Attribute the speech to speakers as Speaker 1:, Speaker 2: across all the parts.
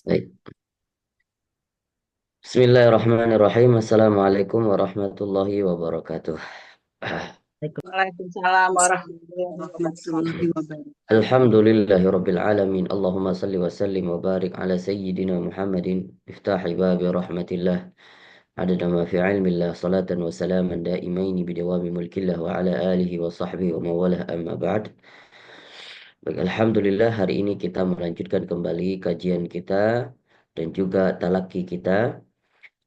Speaker 1: Baik. Bismillahirrahmanirrahim. Assalamualaikum warahmatullahi wabarakatuh.
Speaker 2: Waalaikumsalam warahmatullahi wabarakatuh.
Speaker 1: Alhamdulillahi rabbil alamin. Allahumma salli wa sallim wa barik ala sayyidina Muhammadin iftahi babi rahmatillah adada ma fi ilmillah salatan wa salaman daimaini bidawami mulkillah wa ala alihi wa sahbihi wa mawalah amma ba'd. Baik, Alhamdulillah hari ini kita melanjutkan kembali kajian kita dan juga talaki kita.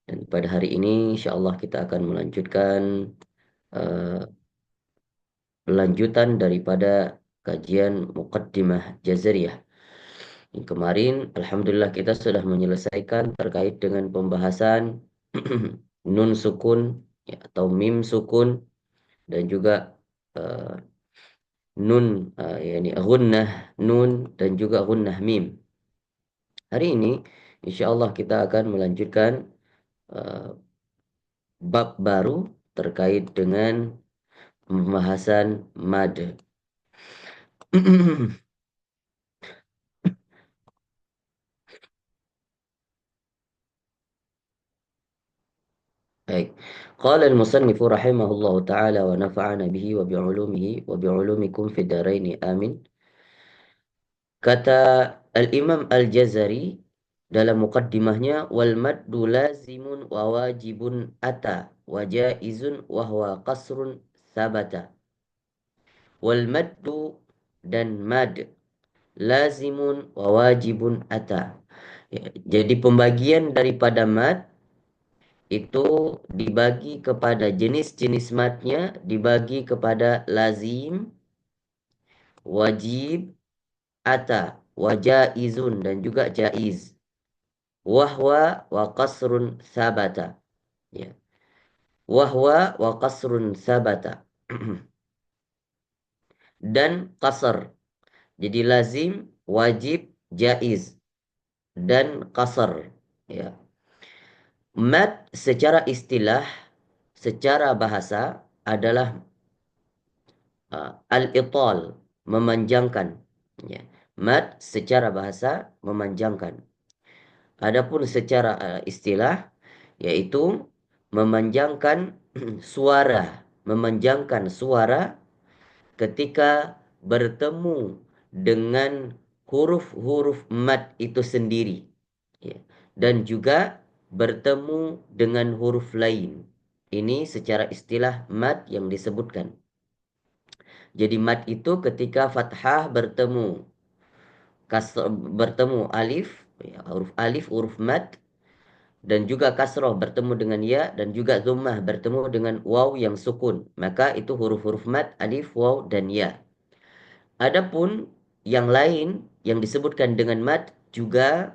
Speaker 1: Dan pada hari ini insya Allah kita akan melanjutkan eh, lanjutan daripada kajian Muqaddimah Jazariyah. Yang kemarin, Alhamdulillah kita sudah menyelesaikan terkait dengan pembahasan nun sukun ya, atau mim sukun dan juga eh, nun yakni gunnah nun dan juga gunnah mim. Hari ini, insya Allah kita akan melanjutkan eh, bab baru terkait dengan pembahasan mad. Baik. Qala al-musannifu rahimahullahu taala wa nafa'ana bihi wa bi'ulumihi wa bi'ulumikum fid dharaini amin. Kata Al-Imam Al-Jazari dalam muqaddimahnya wal maddu lazimun wa wajibun ata wa jaizun wa huwa qasrun sabata. Wal maddu dan mad lazimun wa wajibun ata. Ya, jadi pembagian daripada mad itu dibagi kepada jenis-jenis matnya, dibagi kepada lazim, wajib, ata, wajaizun dan juga jaiz. Wahwa wa qasrun sabata. Ya. Wahwa wa qasrun sabata. Dan qasr. Jadi lazim, wajib, jaiz dan qasr. Ya. Mat secara istilah, secara bahasa adalah al-ital, memanjangkan. Ya. Mad secara bahasa memanjangkan. Adapun secara istilah yaitu memanjangkan suara, memanjangkan suara ketika bertemu dengan huruf-huruf mad itu sendiri. Ya. Dan juga bertemu dengan huruf lain. Ini secara istilah mad yang disebutkan. Jadi mad itu ketika fathah bertemu alif, ya, huruf alif, huruf mad, dan juga kasroh bertemu dengan ya, dan juga dhammah bertemu dengan waw yang sukun. Maka itu huruf-huruf mad, alif, waw, dan ya. Adapun yang lain yang disebutkan dengan mad juga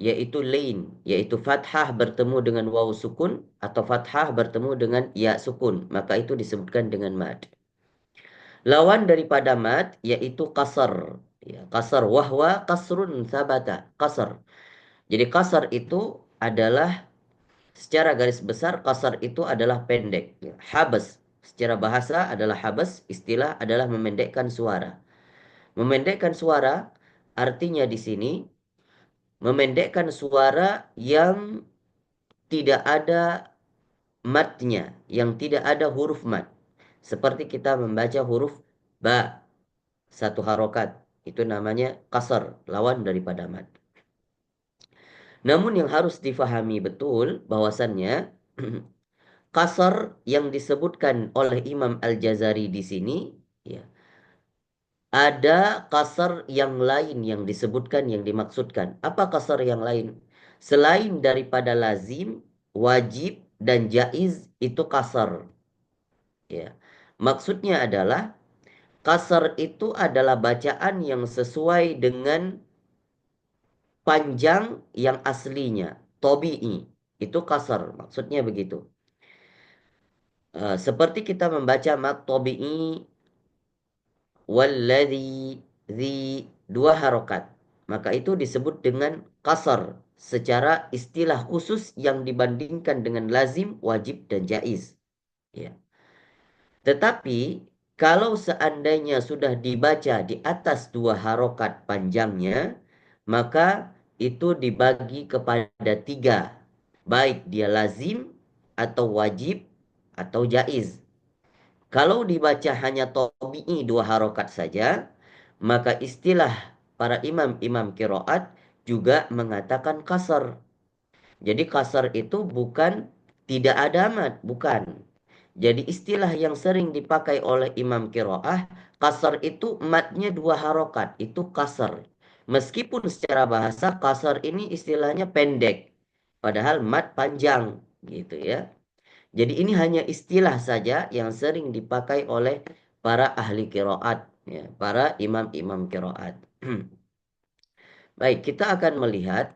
Speaker 1: yaitu lain, yaitu fathah bertemu dengan waw sukun atau fathah bertemu dengan ya sukun. Maka itu disebutkan dengan mad. Lawan daripada mad yaitu kasar. Ya, kasar wahwa kasrun sabata. Kasar. Jadi kasar itu adalah secara garis besar kasar itu adalah pendek. Ya, habas. Secara bahasa adalah habas. Istilah adalah memendekkan suara. Memendekkan suara artinya di sini memendekkan suara yang tidak ada matnya, yang tidak ada huruf mat. Seperti kita membaca huruf ba. Satu harokat. Itu namanya kasar, lawan daripada mad. Namun yang harus difahami betul bahwasannya kasar yang disebutkan oleh Imam Al-Jazari di sini ya, ada kasar yang lain yang disebutkan yang dimaksudkan. Apa kasar yang lain? Selain daripada lazim, wajib dan jaiz itu kasar. Ya. Maksudnya adalah kasar itu adalah bacaan yang sesuai dengan panjang yang aslinya, tobi'i. Itu kasar, maksudnya begitu. Seperti kita membaca mat tobi'i walladhi zi dua harokat. Maka itu disebut dengan kasar secara istilah khusus yang dibandingkan dengan lazim, wajib, dan jaiz. Ya. Tetapi kalau seandainya sudah dibaca di atas dua harokat panjangnya, maka itu dibagi kepada 3. Baik dia lazim, atau wajib, atau jaiz. Kalau dibaca hanya tabi'i 2 harokat saja, maka istilah para imam-imam qiraat juga mengatakan kasar. Jadi kasar itu bukan tidak ada mad, bukan. Jadi istilah yang sering dipakai oleh imam qiraah, kasar itu matnya 2 harokat, itu kasar. Meskipun secara bahasa kasar ini istilahnya pendek, padahal mat panjang gitu ya. Jadi ini hanya istilah saja yang sering dipakai oleh para ahli qiraat, ya, para imam-imam qiraat. Baik, kita akan melihat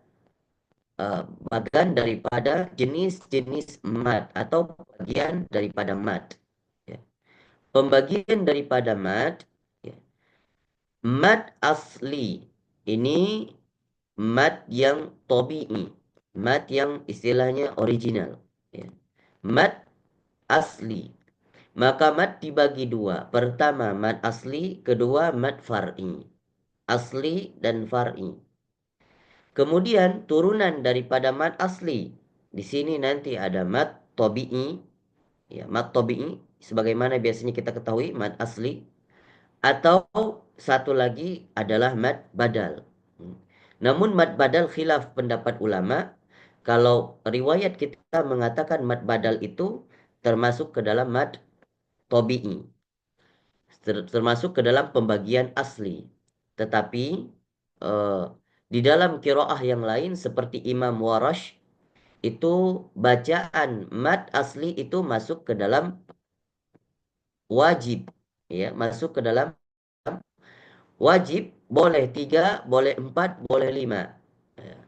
Speaker 1: bagian daripada jenis-jenis mad atau bagian daripada mad. Ya. Pembagian daripada mad, ya. Mad asli ini mad yang tabi'i, mad yang istilahnya original. Ya. Mad asli. Maka mad dibagi 2. Pertama mad asli, kedua mad far'i. Asli dan far'i. Kemudian turunan daripada mad asli. Di sini nanti ada mad tabi'i, ya, mad tabi'i sebagaimana biasanya kita ketahui mad asli, atau satu lagi adalah mad badal. Namun mad badal khilaf pendapat ulama. Kalau riwayat kita mengatakan mad badal itu termasuk ke dalam mad tabi'i, termasuk ke dalam pembagian asli. Tetapi eh, di dalam kiroah yang lain seperti Imam Warash, itu bacaan mad asli itu masuk ke dalam wajib, ya, masuk ke dalam wajib, boleh 3, boleh 4, boleh 5. Ya.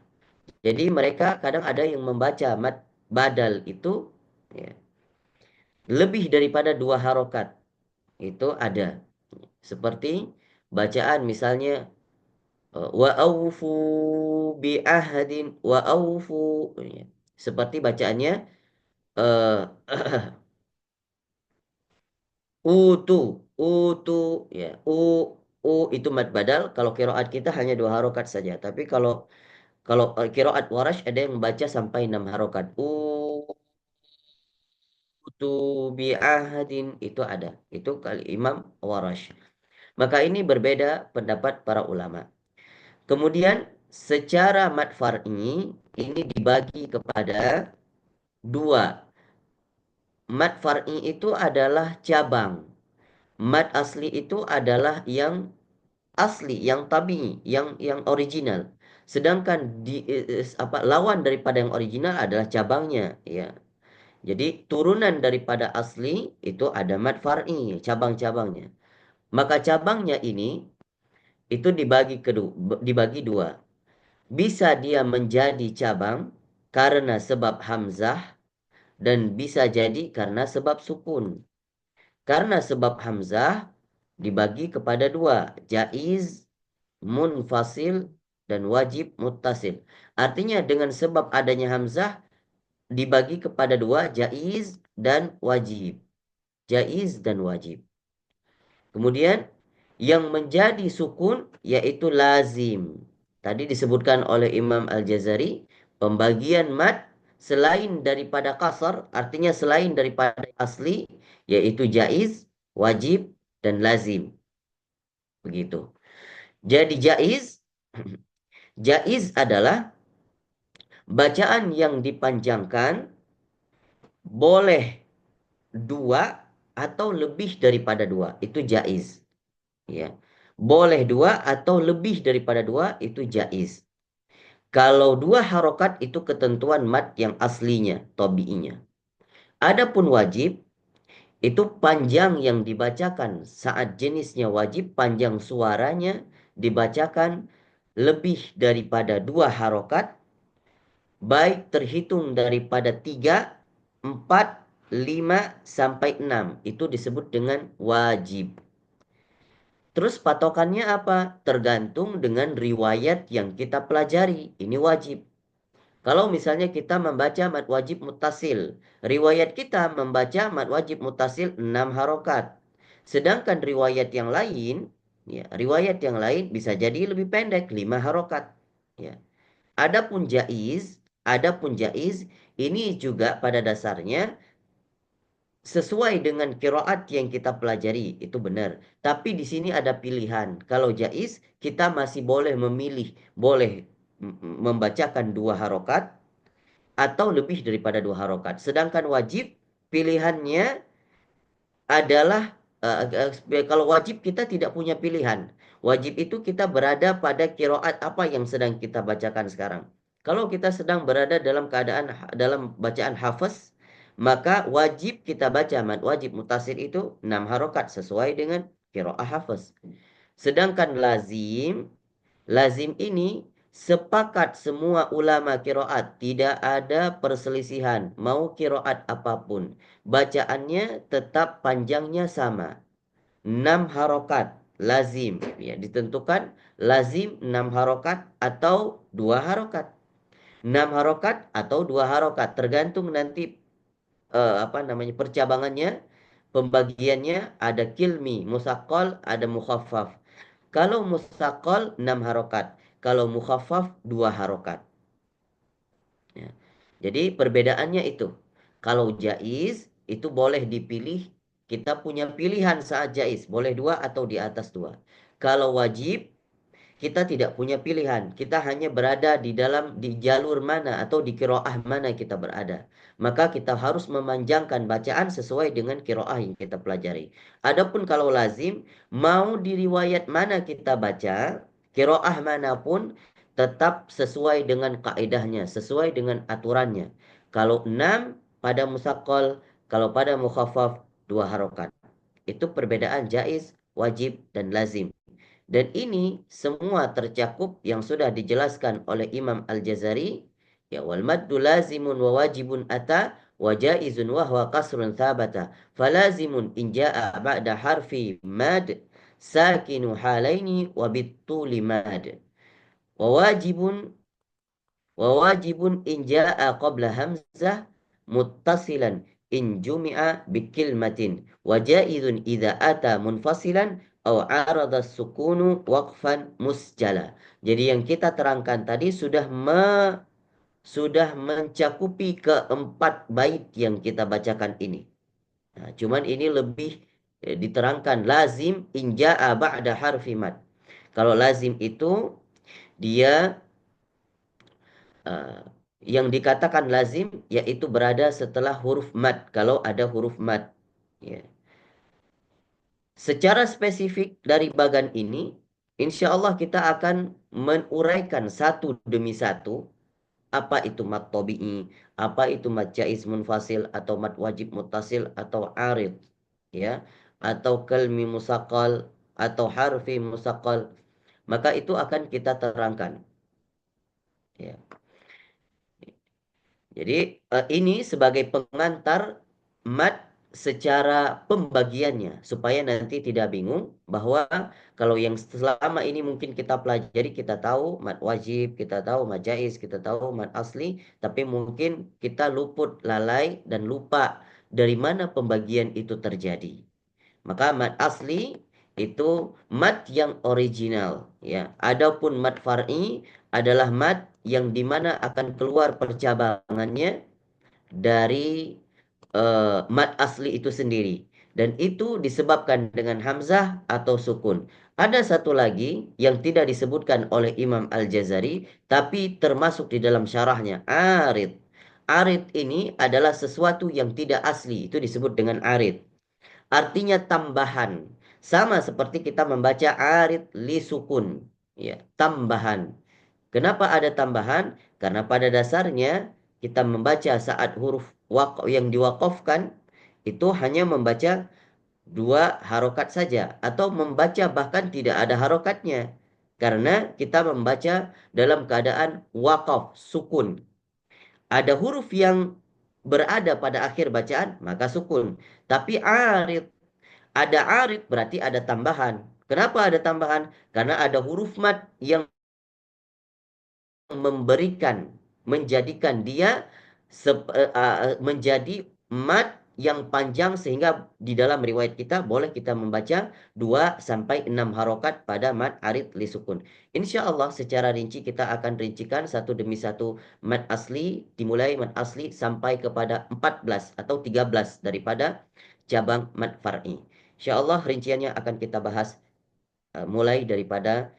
Speaker 1: Jadi mereka kadang ada yang membaca mad badal itu, ya, lebih daripada 2 harokat. Itu ada. Seperti bacaan misalnya wa aufu bi ahadin wa aufu, ya. Seperti bacaannya eh utu, ya, u itu mad badal. Kalau kiroat kita hanya 2 harokat saja, tapi kalau kiroat warash ada yang membaca sampai 6 harokat. Utu bi ahadin itu ada, itu kali Imam Warash. Maka ini berbeda pendapat para ulama. Kemudian secara mad far'i ini dibagi kepada 2. Mad far'i itu adalah cabang. Mad asli itu adalah yang asli, yang tabi'i, yang original. Sedangkan lawan daripada yang original adalah cabangnya, ya. Jadi turunan daripada asli itu ada mad far'i, cabang-cabangnya. Maka cabangnya ini itu dibagi 2. Bisa dia menjadi cabang karena sebab hamzah, dan bisa jadi karena sebab sukun. Karena sebab hamzah dibagi kepada 2, jaiz, munfasil, dan wajib muttasil. Artinya dengan sebab adanya hamzah dibagi kepada 2, jaiz dan wajib. Jaiz dan wajib. Kemudian yang menjadi sukun yaitu lazim. Tadi disebutkan oleh Imam Al-Jazari, pembagian mad selain daripada kasar, artinya selain daripada asli, yaitu jaiz, wajib, dan lazim. Begitu. Jadi jaiz, jaiz adalah bacaan yang dipanjangkan boleh 2 atau lebih daripada 2. Itu jaiz. Ya. Boleh 2 atau lebih daripada 2, itu jaiz. Kalau 2 harokat itu ketentuan mad yang aslinya, tabi'inya. Adapun wajib, itu panjang yang dibacakan saat jenisnya wajib, panjang suaranya dibacakan lebih daripada 2 harokat, baik terhitung daripada 3, 4, 5, sampai 6. Itu disebut dengan wajib. Terus patokannya apa? Tergantung dengan riwayat yang kita pelajari. Ini wajib. Kalau misalnya kita membaca mad wajib muttasil, riwayat kita membaca mad wajib muttasil 6 harokat. Sedangkan riwayat yang lain, ya, riwayat yang lain bisa jadi lebih pendek, 5 harokat. Ya. Adapun jaiz ini juga pada dasarnya sesuai dengan qiraat yang kita pelajari, itu benar. Tapi di sini ada pilihan. Kalau jaiz kita masih boleh memilih, boleh membacakan 2 harokat atau lebih daripada 2 harokat. Sedangkan wajib pilihannya adalah kalau wajib kita tidak punya pilihan. Wajib itu kita berada pada kiroat apa yang sedang kita bacakan sekarang. Kalau kita sedang berada dalam keadaan dalam bacaan hafaz, maka wajib kita baca mad wajib mutasil itu 6 harokat sesuai dengan kiroah hafaz. Sedangkan lazim ini sepakat semua ulama kiroat, tidak ada perselisihan, mau kiroat apapun. Bacaannya tetap panjangnya sama. 6 harokat, lazim. Ya, ditentukan lazim 6 harokat atau 2 harokat. 6 harokat atau 2 harokat, tergantung nanti percabangannya, pembagiannya ada kilmi, musaqqal, ada mukhaffaf. Kalau musaqqal 6 harokat, kalau mukhaffaf 2 harokat. Ya. Jadi perbedaannya itu. Kalau jaiz itu boleh dipilih, kita punya pilihan saat jaiz, boleh 2 atau di atas 2. Kalau wajib kita tidak punya pilihan. Kita hanya berada di jalur mana atau di kiroah mana kita berada. Maka kita harus memanjangkan bacaan sesuai dengan kiroah yang kita pelajari. Adapun kalau lazim, mau di riwayat mana kita baca, kiroah manapun tetap sesuai dengan kaidahnya, sesuai dengan aturannya. Kalau 6 pada musaqqal, kalau pada mukhaffaf 2 harokat. Itu perbedaan jaiz, wajib, dan lazim. Dan ini semua tercakup yang sudah dijelaskan oleh Imam Al-Jazari. Ya, wal maddu lazimun wa wajibun ata wa jaizun wa huwa qasrun thabata. Falazimun in jaa ba'da harfi mad sakinu halaini wa bittuli mad. Wa wajibun in jaa qabla hamzah muttasilan in jumi'a bikilmatin. Wa jaizun idza ata munfasilan au arada sukunu waqfan musjala. Jadi yang kita terangkan tadi sudah mencakupi keempat bait yang kita bacakan ini. Nah, cuman ini lebih diterangkan lazim inja'a ba'da harfi mad. Kalau lazim itu dia yang dikatakan lazim yaitu berada setelah huruf mad kalau ada huruf mad. Ya. Secara spesifik dari bagan ini, insya Allah kita akan menuraikan satu demi satu apa itu mad tabi'i, apa itu mad jaiz munfasil atau mad wajib muttasil atau arid, ya, atau kalmi musaqqal atau harfi musaqqal. Maka itu akan kita terangkan. Ya. Jadi ini sebagai pengantar mad secara pembagiannya supaya nanti tidak bingung bahwa kalau yang selama ini mungkin kita pelajari, kita tahu mad wajib, kita tahu mad jaiz, kita tahu mad asli, tapi mungkin kita luput, lalai dan lupa dari mana pembagian itu terjadi. Maka mad asli itu mad yang original, ya. Adapun mad far'i adalah mad yang dimana akan keluar percabangannya dari mad asli itu sendiri. Dan itu disebabkan dengan hamzah atau sukun. Ada satu lagi yang tidak disebutkan oleh Imam Al-Jazari, tapi termasuk di dalam syarahnya, arid. Arid ini adalah sesuatu yang tidak asli, itu disebut dengan arid. Artinya tambahan. Sama seperti kita membaca arid li sukun. Ya, tambahan. Kenapa ada tambahan? Karena pada dasarnya kita membaca saat huruf yang diwakafkan itu hanya membaca 2 harokat saja. Atau membaca bahkan tidak ada harokatnya. Karena kita membaca dalam keadaan wakaf, sukun. Ada huruf yang berada pada akhir bacaan, maka sukun. Tapi arid, ada arid berarti ada tambahan. Kenapa ada tambahan? Karena ada huruf mad yang menjadikan dia menjadi mad yang panjang sehingga di dalam riwayat kita boleh kita membaca 2 sampai 6 harokat pada mad arid li sukun. Insya Allah secara rinci kita akan rincikan satu demi satu mad asli, dimulai mad asli sampai kepada 14 atau 13 daripada cabang mad far'i. Insya Allah rinciannya akan kita bahas mulai daripada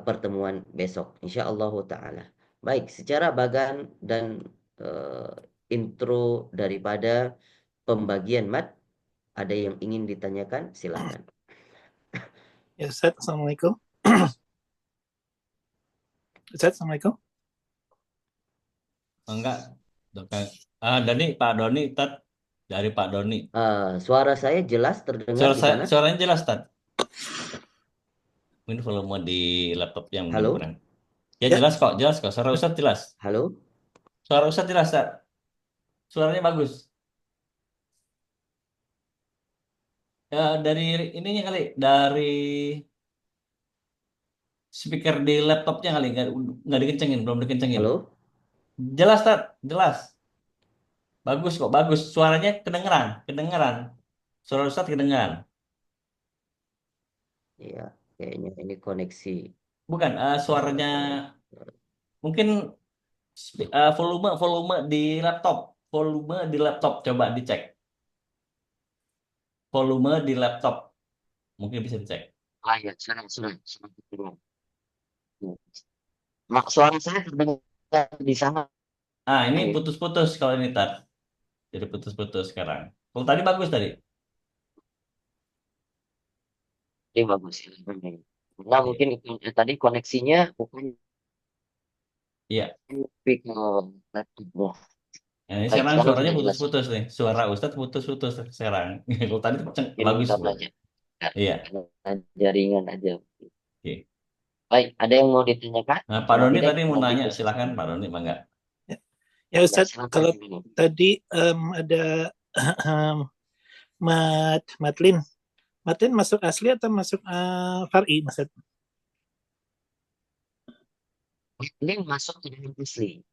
Speaker 1: pertemuan besok. Insya Allah ta'ala. Baik, secara bagan dan intro daripada pembagian mat, ada yang ingin ditanyakan? Silahkan.
Speaker 3: Ya Ustaz, Assalamualaikum. Ustaz, Assalamualaikum.
Speaker 4: Enggak. Doni, Pak Doni, Tat. Dari Pak Doni.
Speaker 1: Suara saya jelas terdengar di sana?
Speaker 4: Suaranya jelas, Tat. Mungkin volume di laptop yang
Speaker 1: Halo?
Speaker 4: kurang. Ya,
Speaker 3: Ya.
Speaker 4: jelas kok. Suara Ustaz jelas.
Speaker 1: Halo?
Speaker 4: Suara Ustaz jelas, Tat. Suaranya bagus. Ya, dari ininya kali, dari speaker di laptopnya kali, nggak dikencengin, belum dikencengin.
Speaker 1: Halo?
Speaker 4: Jelas, Tat. Jelas. Bagus kok, bagus. Suaranya kedengeran. Suara Ustaz kedengeran.
Speaker 1: Iya, kayaknya ini koneksi.
Speaker 4: Bukan, suaranya mungkin volume di laptop. Volume di laptop coba dicek. Volume di laptop mungkin bisa dicek.
Speaker 1: Ya, sudah. Suara saya terdengar di sana.
Speaker 4: Ini putus-putus kalau ini Tat. Jadi putus-putus sekarang. Kalau tadi bagus tadi.
Speaker 1: Ini bagus. Nah, mungkin tadi koneksinya bukan.
Speaker 4: Iya.
Speaker 1: Tapi ke laptopnya.
Speaker 4: Ini
Speaker 1: Baik,
Speaker 4: sekarang
Speaker 1: sekarang
Speaker 4: suaranya
Speaker 1: sudah jelas.
Speaker 4: putus-putus nih. Suara Ustadz putus-putus sekarang. Kalau tadi
Speaker 1: Ini
Speaker 4: bagus.
Speaker 1: kita belajar.
Speaker 4: Iya.
Speaker 1: Jaringan aja.
Speaker 4: Oke.
Speaker 1: Baik, ada yang mau ditanyakan?
Speaker 4: Nah, Pak Doni
Speaker 1: tidak,
Speaker 4: tadi mau
Speaker 1: lanjut
Speaker 4: nanya,
Speaker 1: ke-
Speaker 4: silakan Pak Doni, Bangga.
Speaker 3: Ya Ustaz,
Speaker 1: silakan
Speaker 3: kalau
Speaker 1: dulu.
Speaker 3: tadi ada Matlin. Matlin masuk asli atau masuk far'i, Ustaz?
Speaker 1: Matlin masuk ke dalam asli.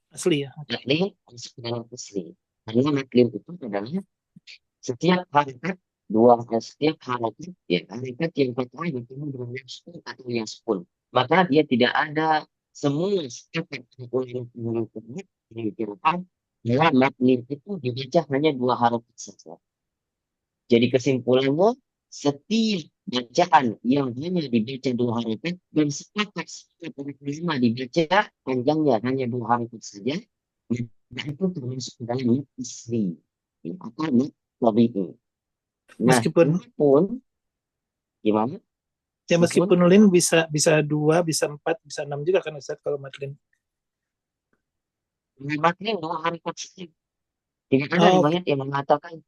Speaker 3: Asli ya.
Speaker 1: Matlin masuk ke dalam asli. Karena matlin itu adalah setiap harakat setiap harakat ya harakat yang fathah bertemu dengan yang sukun atau yang sukun. Maka dia tidak ada semua harakat yang dikirakan bahwa matlin itu dibaca hanya 2 harakat saja. Jadi kesimpulannya setiap bacaan yang hanya dibaca 2 harakat dan sepakat kelima dibaca panjangnya hanya 2 harakat saja, maka itu termasuk dalam mat isri atau mat tabi'i. Nah,
Speaker 3: Meskipun
Speaker 1: gimana?
Speaker 3: ya meskipun nulin bisa 2, bisa 4, bisa 6 juga kan Ustaz kalau Matlin.
Speaker 1: Matlin 2 harakat saja. Tidak ada riwayat yang mengatakan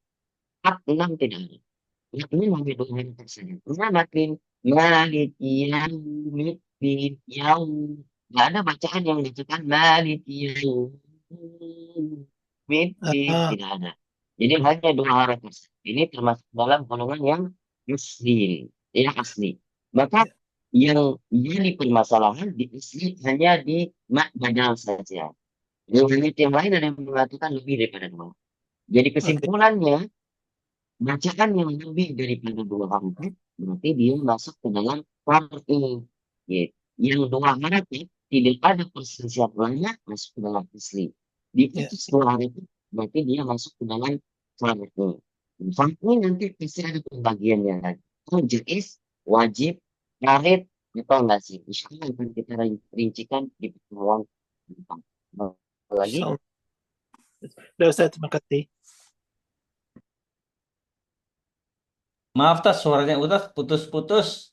Speaker 1: 6 tidak ada. Matlin hanya 2 harakat saja. Karena matlin Malik Yaumiddin Yaum. Nggak ada bacaan yang dikatakan Malik Yaumiddin. Tidak ada. Jadi hanya 2 harakat. Ini termasuk dalam golongan yang asli. Yang asli. Maka yang jadi permasalahan di asli hanya di mat badal saja. Yang lain ada yang mengatakan lebih daripada 2. Jadi kesimpulannya bacaan yang lebih daripada 2 harakat berarti dia masuk ke dalam far'i. Yang 2 harakat tidak ada perselisihan lainnya masuk ke dalam asli. Di atas 2 harakat berarti dia masuk ke dalam far'i. Far'i nanti pasti ada pembagiannya lagi. Jaiz, wajib, karet, atau enggak sih? Insya Allah akan kita rincikan di pertemuan depan. Lagi?
Speaker 3: Udah Ustaz, terima kasih.
Speaker 4: Maaf Tas, suaranya Ustaz putus-putus.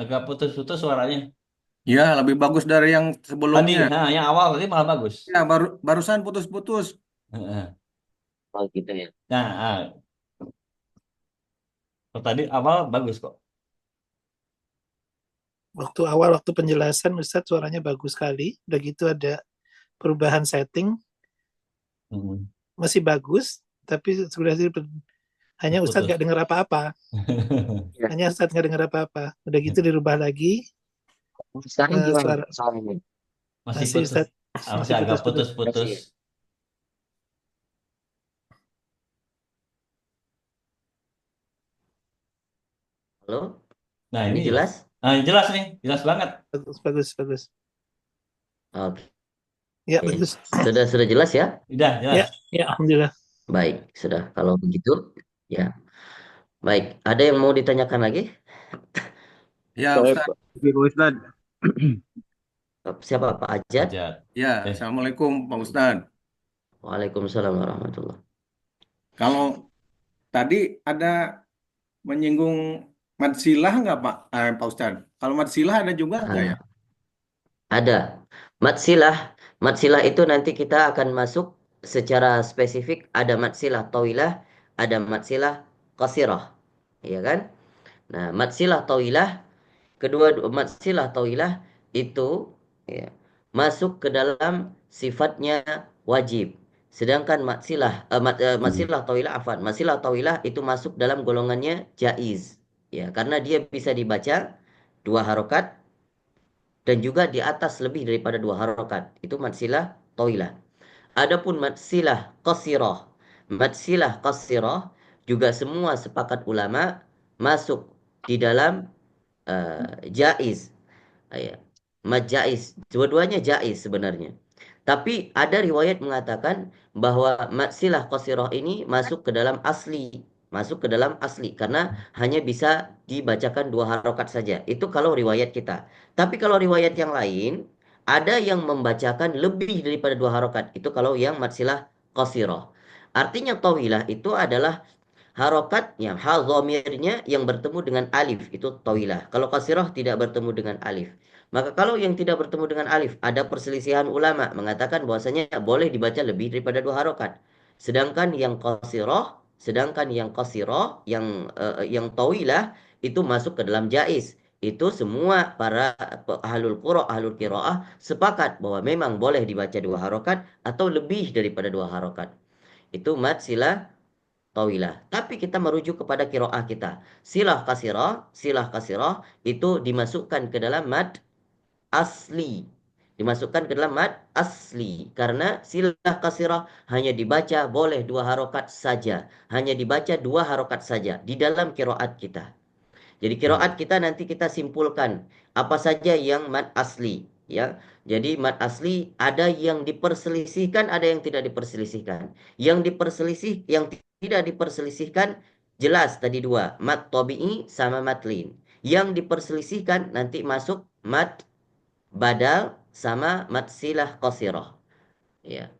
Speaker 4: Agak putus-putus suaranya.
Speaker 2: Ya, lebih bagus dari yang
Speaker 4: Tadi,
Speaker 2: sebelumnya.
Speaker 4: yang awal tadi malah bagus.
Speaker 2: Ya, barusan putus-putus.
Speaker 1: Oh gitu ya.
Speaker 4: Nah, tadi awal bagus kok.
Speaker 3: Waktu penjelasan Ustaz suaranya bagus sekali. Udah gitu ada perubahan setting. Masih bagus, tapi sudah hanya Ustaz nggak dengar apa-apa. Hanya Ustaz nggak dengar apa-apa. Udah gitu dirubah lagi.
Speaker 1: Sekarang gimana
Speaker 3: suara
Speaker 1: soalnya?
Speaker 4: Masih
Speaker 3: masih
Speaker 4: putus.
Speaker 3: Ustaz.
Speaker 4: Masih agak putus-putus.
Speaker 1: Halo,
Speaker 4: Nah,
Speaker 1: ini
Speaker 4: ini jelas.
Speaker 1: jelas?
Speaker 4: Nah, jelas nih, jelas banget.
Speaker 3: Bagus, bagus, bagus.
Speaker 1: Oke,
Speaker 3: Ya, bagus.
Speaker 1: sudah jelas ya?
Speaker 4: Udah, jelas.
Speaker 3: Ya, ya, alhamdulillah.
Speaker 1: Baik, sudah. Kalau begitu, ya. Baik, ada yang mau ditanyakan lagi?
Speaker 2: Ya,
Speaker 5: Baik,
Speaker 2: Ustaz.
Speaker 5: Pak Ustadz.
Speaker 1: Siapa? Pak Ajat?
Speaker 4: Aja.
Speaker 2: Ya,
Speaker 4: Eh,
Speaker 2: Assalamualaikum Pak Ustadz.
Speaker 1: Waalaikumsalam warahmatullah.
Speaker 2: Kalau tadi ada menyinggung madsilah nggak Pak, Pak Ustadz? Kalau madsilah ada juga nggak ya?
Speaker 1: Ah, ada. Matsilah itu nanti kita akan masuk secara spesifik. Ada matsilah tawilah, ada matsilah qasirah. Ya kan? Nah, matsilah tawilah, matsilah tawilah itu ya, masuk ke dalam sifatnya wajib. Sedangkan matsilah tawilah, matsilah tawilah itu masuk dalam golongannya jaiz. Ya, karena dia bisa dibaca dua harokat dan juga di atas lebih daripada dua harokat. Itu matsilah tawilah. Adapun matsilah qasirah juga semua sepakat ulama masuk di dalam jaiz. Ya. Mad jaiz. Dua-duanya jaiz sebenarnya. Tapi ada riwayat mengatakan bahwa matsilah qasirah ini masuk ke dalam asli. Masuk ke dalam asli. Karena hanya bisa dibacakan dua harokat saja. Itu kalau riwayat kita. Tapi kalau riwayat yang lain, ada yang membacakan lebih daripada dua harokat. Itu kalau yang matsilah qasirah. Artinya tawilah itu adalah harokatnya, hal dhamirnya yang bertemu dengan alif, itu tawilah. Kalau kasirah tidak bertemu dengan alif. Maka kalau yang tidak bertemu dengan alif, ada perselisihan ulama mengatakan bahwasanya boleh dibaca lebih daripada dua harokat. Sedangkan yang qasirah, yang tawilah itu masuk ke dalam jaiz. Itu semua para ahlul qura, ahlul qiraah sepakat bahwa memang boleh dibaca dua harokat atau lebih daripada dua harokat. Itu mad sila tawilah. Tapi kita merujuk kepada kiroah kita. Silah kasirah itu dimasukkan ke dalam mad asli. Dimasukkan ke dalam mad asli. Karena silah kasirah hanya dibaca boleh dua harokat saja. Hanya dibaca dua harokat saja di dalam kiroat kita. Jadi kiroat kita nanti kita simpulkan apa saja yang mad asli, ya. Jadi mad asli ada yang diperselisihkan, ada yang tidak diperselisihkan. Yang tidak diperselisihkan jelas tadi dua, mad tabi'i sama mad lin. Yang diperselisihkan nanti masuk mad badal sama mad silah qasirah, ya.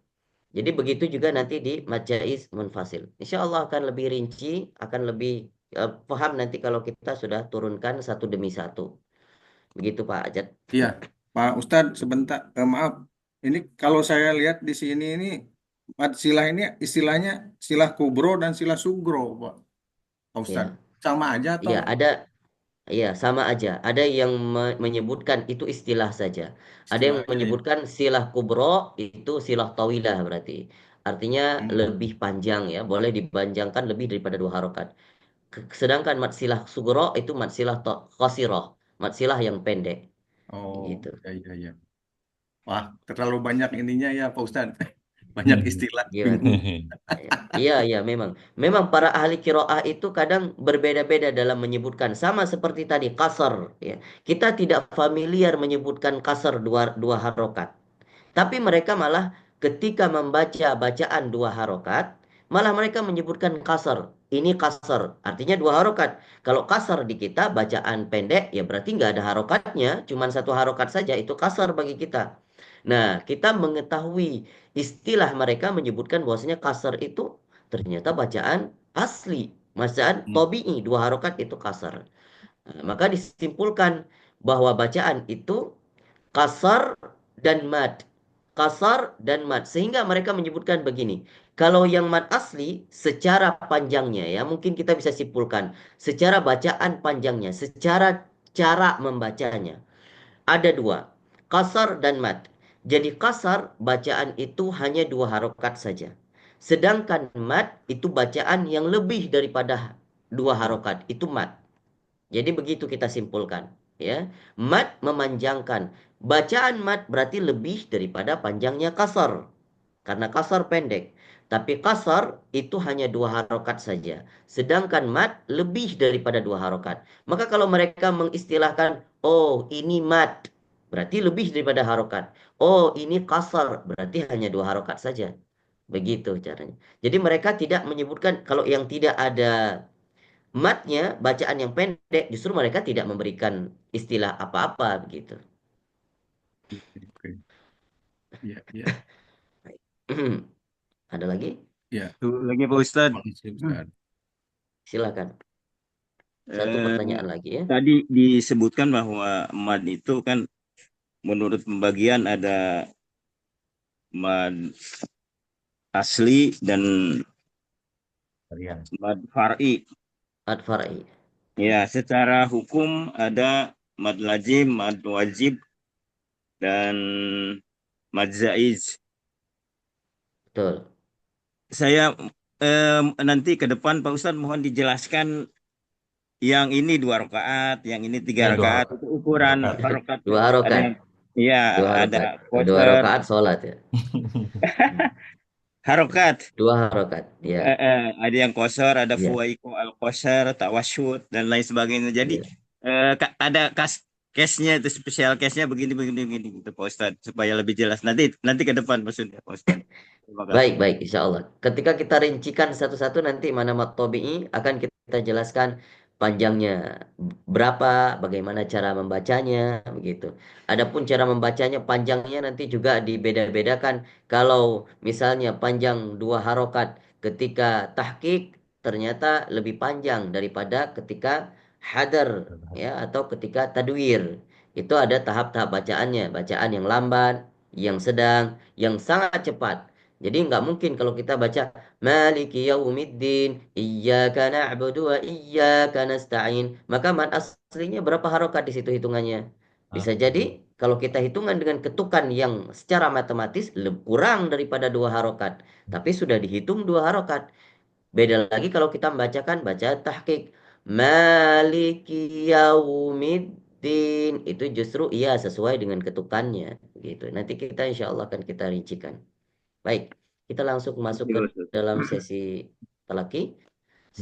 Speaker 1: Jadi begitu juga nanti di Majais Munfasil. Insya Allah akan lebih rinci, akan lebih paham nanti kalau kita sudah turunkan satu demi satu. Begitu Pak Ajat.
Speaker 2: Iya, Pak Ustadz sebentar, maaf. Ini kalau saya lihat di sini ini madsilah ini istilahnya silah kubro dan silah sugro, Pak Ustadz.
Speaker 1: Ya,
Speaker 2: Sama aja atau?
Speaker 1: ya ada, ya sama aja. Ada yang menyebutkan itu istilah saja. Ada yang
Speaker 2: Istilahnya ya.
Speaker 1: menyebutkan silah kubro itu silah tawilah berarti. Artinya
Speaker 2: Hmm.
Speaker 1: lebih panjang ya, boleh dipanjangkan lebih daripada dua harokat. Sedangkan matsilah sugro itu matsilah qasirah, matsilah yang pendek
Speaker 2: Oh,
Speaker 1: gitu.
Speaker 2: ya, ya, ya. Wah, terlalu banyak ininya ya, Pak Ustadz. Banyak istilah,
Speaker 1: Gimana?
Speaker 2: bingung.
Speaker 1: Iya, iya, memang. Memang para ahli kiroah itu kadang berbeda-beda dalam menyebutkan. Sama seperti tadi, kasar. Ya. Kita tidak familiar menyebutkan kasar dua harokat. Tapi mereka malah ketika membaca bacaan dua harokat, malah mereka menyebutkan kasar. Ini kasar, artinya dua harokat. Kalau kasar di kita, bacaan pendek, ya berarti nggak ada harokatnya. Cuman satu harokat saja, itu kasar bagi kita. Nah, kita mengetahui istilah mereka menyebutkan bahwasanya kasar itu ternyata bacaan asli. Bacaan
Speaker 2: Hmm.
Speaker 1: tobi'i, dua harokat itu kasar. Nah, maka disimpulkan bahwa bacaan itu kasar dan mad. Kasar dan mad. Sehingga mereka menyebutkan begini. Kalau yang mad asli secara panjangnya ya mungkin kita bisa simpulkan. Secara bacaan panjangnya. Secara cara membacanya. Ada dua. Kasar dan mad. Jadi kasar bacaan itu hanya dua harokat saja. Sedangkan mad itu bacaan yang lebih daripada dua harokat. Itu mad. Jadi begitu kita simpulkan, ya. Mad memanjangkan. Bacaan mad berarti lebih daripada panjangnya kasar. Karena kasar pendek. Tapi kasar itu hanya 2 harokat saja. Sedangkan mat lebih daripada 2 harokat. Maka kalau mereka mengistilahkan, oh ini mat, berarti lebih daripada harokat. Oh ini kasar, berarti hanya 2 harokat saja. Begitu caranya. Jadi mereka tidak menyebutkan kalau yang tidak ada matnya, bacaan yang pendek, justru mereka tidak memberikan istilah apa-apa begitu.
Speaker 2: Oke. Ya, ya,
Speaker 1: Ada lagi?
Speaker 2: ya.
Speaker 5: Satu lagi Pak Ustadz.
Speaker 2: Terima kasih, Ustaz.
Speaker 1: Silakan. Satu
Speaker 5: Eh,
Speaker 1: pertanyaan lagi ya.
Speaker 5: Tadi disebutkan bahwa mad itu kan menurut pembagian ada mad asli dan
Speaker 4: Kalian.
Speaker 5: mad far'i.
Speaker 1: Ad-far'i.
Speaker 5: Ya, secara hukum ada mad lazim, mad wajib, dan mad zaiz.
Speaker 1: Betul.
Speaker 5: Saya nanti ke depan Pak Ustadz mohon dijelaskan yang ini 2 rakaat, yang ini 3 rakaat. Itu ukuran
Speaker 4: Rakaat.
Speaker 5: rakaat.
Speaker 1: 2 harokat.
Speaker 5: Ada yang, ya,
Speaker 1: 2 harokat.
Speaker 5: ada
Speaker 1: 2
Speaker 5: qasar,
Speaker 1: rakaat sholat ya.
Speaker 5: harokat.
Speaker 1: 2 harokat. Ya.
Speaker 5: Ada yang qasar, ada
Speaker 1: Ya.
Speaker 5: fuwaiko al-qasar, tawasyud, dan lain sebagainya. Jadi
Speaker 1: Ya.
Speaker 5: ada case-nya itu spesial case-nya begini gitu Pak Ustadz supaya lebih jelas. Nanti ke depan maksudnya Pak Ustadz. Terima kasih.
Speaker 1: Baik, insya Allah. Ketika kita rincikan satu-satu nanti mana mat tabi'i akan kita jelaskan panjangnya berapa, bagaimana cara membacanya, begitu. Adapun cara membacanya panjangnya nanti juga dibeda-bedakan. Kalau misalnya panjang 2 harokat ketika tahqiq ternyata lebih panjang daripada ketika hadar ya atau ketika tadwir. Itu ada tahap-tahap bacaannya, bacaan yang lambat, yang sedang, yang sangat cepat. Jadi nggak mungkin kalau kita baca Maliki yaumiddin, iyyaka na'budu wa iyyaka nasta'in. Maka mad aslinya berapa harokat di situ hitungannya? Bisa jadi kalau kita hitungan dengan ketukan yang secara matematis kurang daripada 2 harokat. Tapi sudah dihitung 2 harokat. Beda lagi kalau kita membacakan baca tahqiq. Maliki yaumiddin. Itu justru iya sesuai dengan ketukannya. Gitu. Nanti kita insya Allah akan kita rincikan. Baik, kita langsung masuk ke
Speaker 5: Terima kasih, Pak Ustadz.
Speaker 1: dalam sesi talaki.